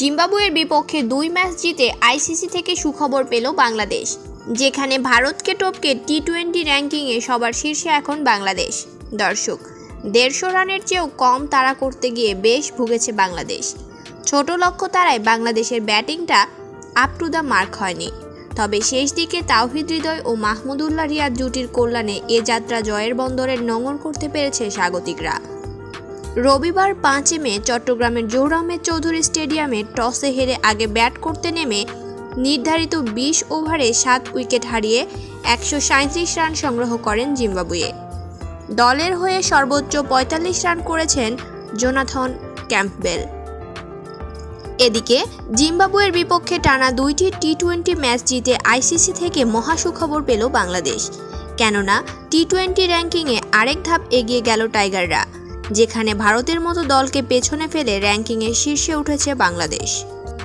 জিম্বাবুয়ের বিপক্ষে 2 ম্যাচ জিতে আইসিসি থেকে সুখবর পেল বাংলাদেশ, যেখানে ভারতকে টপকে টি-20 র্যাঙ্কিংয়ে সবার শীর্ষে এখন বাংলাদেশ। দর্শক, 150 রানের চেয়েও কম তাড়া করতে গিয়ে বেশ ভুগেছে বাংলাদেশ। ছোট লক্ষ্য তাড়ায় বাংলাদেশের ব্যাটিংটা আপ টু দ্য মার্ক হয়নি। তবে শেষ দিকে তাওহিদ হৃদয় ও মাহমুদুল্লাহ রিয়াদ জুটির কল্যাণে এ যাত্রা জয়ের বন্দরে নোঙর করতে পেরেছে স্বাগতিকরা। রবিবার 5 মে চট্টগ্রামের জহুর আহমেদ চৌধুরী স্টেডিয়ামে টসে হেরে আগে ব্যাট করতে নেমে নির্ধারিত 20 ওভারে 7 উইকেট হারিয়ে 137 রান সংগ্রহ করেন জিম্বাবুয়ে। দলের হয়ে সর্বোচ্চ 45 রান করেছেন জোনাথন ক্যাম্পবেল। এদিকে জিম্বাবুয়ের বিপক্ষে টানা 2টি টি-20 ম্যাচ জিতে আইসিসি থেকে মহা সুখবর পেল বাংলাদেশ। কেননা টি-20 র্যাঙ্কিংয়ে আরেক ধাপ এগিয়ে গেল টাইগাররা, যেখানে ভারতের মতো দলকে পেছনে ফেলে র্যাঙ্কিংয়ে শীর্ষে উঠেছে বাংলাদেশ।